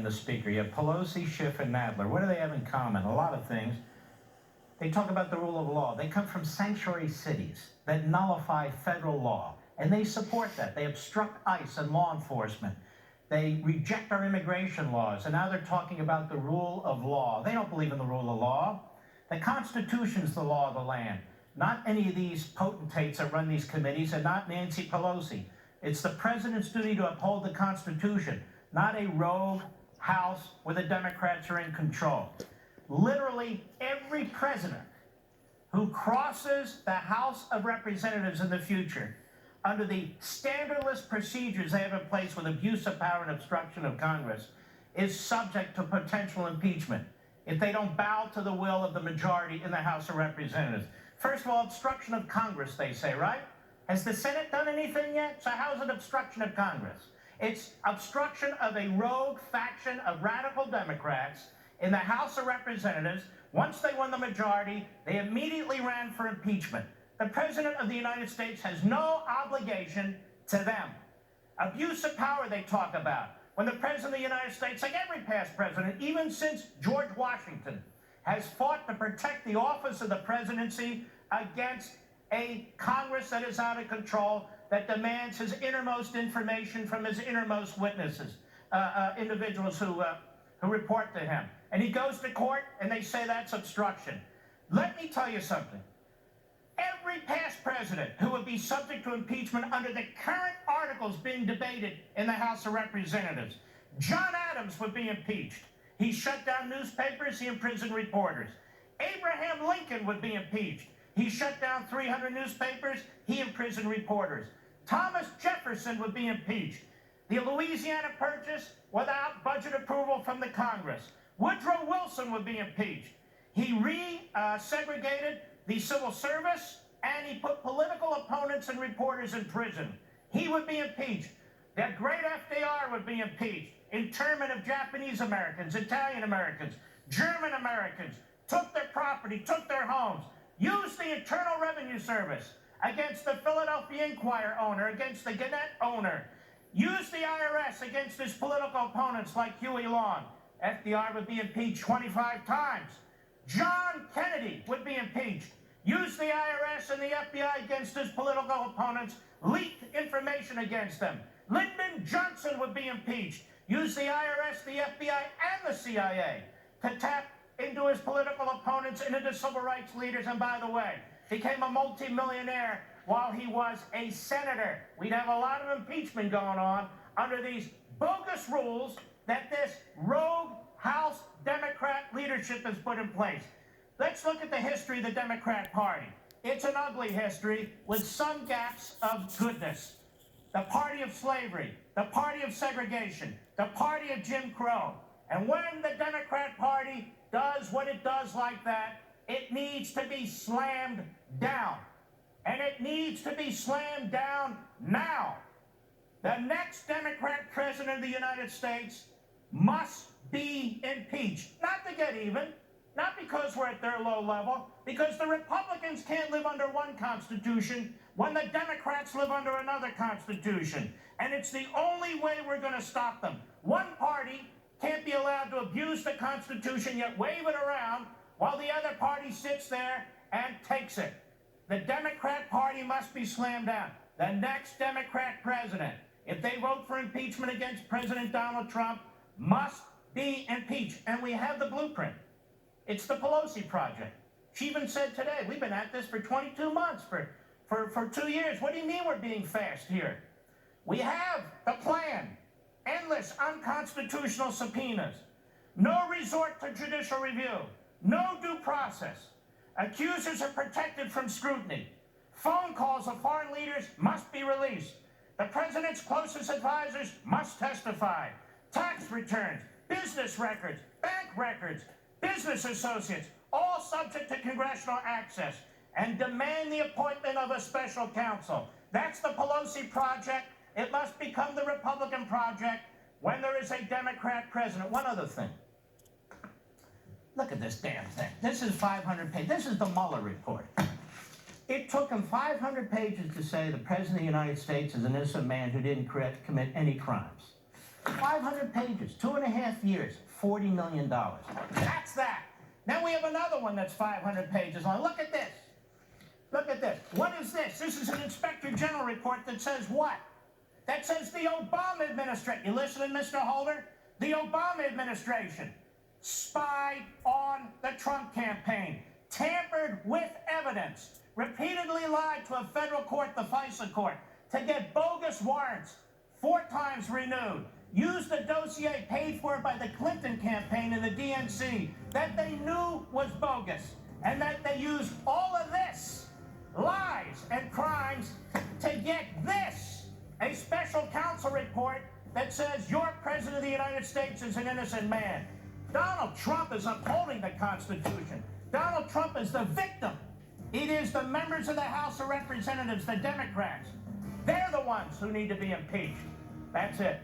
and the Speaker. You have Pelosi, Schiff, and Nadler. What do they have in common? A lot of things. They talk about the rule of law. They come from sanctuary cities that nullify federal law, and they support that. They obstruct ICE and law enforcement. They reject our immigration laws, and now they're talking about the rule of law. They don't believe in the rule of law. The Constitution's the law of the land, not any of these potentates that run these committees, and not Nancy Pelosi. It's the president's duty to uphold the Constitution, not a rogue House where the Democrats are in control. Literally every president who crosses the House of Representatives in the future under the standardless procedures they have in place with abuse of power and obstruction of Congress is subject to potential impeachment if they don't bow to the will of the majority in the House of Representatives. First of all, obstruction of Congress, they say, right? Has the Senate done anything yet? So how is it obstruction of Congress? It's obstruction of a rogue faction of radical Democrats in the House of Representatives. Once they won the majority, they immediately ran for impeachment. The President of the United States has no obligation to them. Abuse of power they talk about. When the President of the United States, like every past president, even since George Washington, has fought to protect the office of the presidency against a Congress that is out of control, that demands his innermost information from his innermost witnesses, individuals who report to him. And he goes to court, and they say that's obstruction. Let me tell you something. Every past president who would be subject to impeachment under the current articles being debated in the House of Representatives, John Adams would be impeached. He shut down newspapers, he imprisoned reporters. Abraham Lincoln would be impeached. He shut down 300 newspapers, he imprisoned reporters. Thomas Jefferson would be impeached. The Louisiana Purchase without budget approval from the Congress. Woodrow Wilson would be impeached. He segregated the civil service, and he put political opponents and reporters in prison. He would be impeached. The great FDR would be impeached. Internment of Japanese Americans, Italian Americans, German Americans, took their property, took their homes, used the Internal Revenue Service against the Philadelphia Inquirer owner, against the Gannett owner, used the IRS against his political opponents like Huey Long. FDR would be impeached 25 times. John Kennedy would be impeached. Used the IRS and the FBI against his political opponents, leaked information against them. Lyndon Johnson would be impeached. Used the IRS, the FBI, and the CIA to tap into his political opponents and into civil rights leaders, and by the way, became a multimillionaire while he was a senator. We'd have a lot of impeachment going on under these bogus rules that this rogue House Democrat leadership has put in place. Let's look at the history of the Democrat Party. It's an ugly history with some gaps of goodness. The party of slavery, the party of segregation, the party of Jim Crow. And when the Democrat Party does what it does like that, it needs to be slammed down. And it needs to be slammed down now. The next Democrat president of the United States must be impeached. Not to get even, not because we're at their low level, because the Republicans can't live under one constitution when the Democrats live under another constitution. And it's the only way we're going to stop them. One party can't be allowed to abuse the Constitution yet wave it around while the other party sits there and takes it. The Democrat Party must be slammed down. The next Democrat president, if they vote for impeachment against President Donald Trump, must be impeached. And we have the blueprint. It's the Pelosi project. She even said today, we've been at this for 22 months, for 2 years. What do you mean we're being fast here? We have the plan. Endless unconstitutional subpoenas. No resort to judicial review. No due process. Accusers are protected from scrutiny. Phone calls of foreign leaders must be released. The president's closest advisors must testify. Tax returns, business records, bank records, business associates, all subject to congressional access, and demand the appointment of a special counsel. That's the Pelosi project. It must become the Republican project when there is a Democrat president. One other thing. Look at this damn thing. This is 500 pages. This is the Mueller report. It took him 500 pages to say the President of the United States is an innocent man who didn't commit any crimes. 500 pages, 2.5 years, $40 million. That's that. Then we have another one that's 500 pages long. Look at this. Look at this. What is this? This is an Inspector General report that says what? That says the Obama administration. You listening, Mr. Holder? The Obama administration spied on the Trump campaign, tampered with evidence, repeatedly lied to a federal court, the FISA court, to get bogus warrants 4 times renewed, used a dossier paid for by the Clinton campaign and the DNC that they knew was bogus, and that they used all of this, lies and crimes, to get this, a special counsel report that says your president of the United States is an innocent man. Donald Trump is upholding the Constitution. Donald Trump is the victim. It is the members of the House of Representatives, the Democrats. They're the ones who need to be impeached. That's it.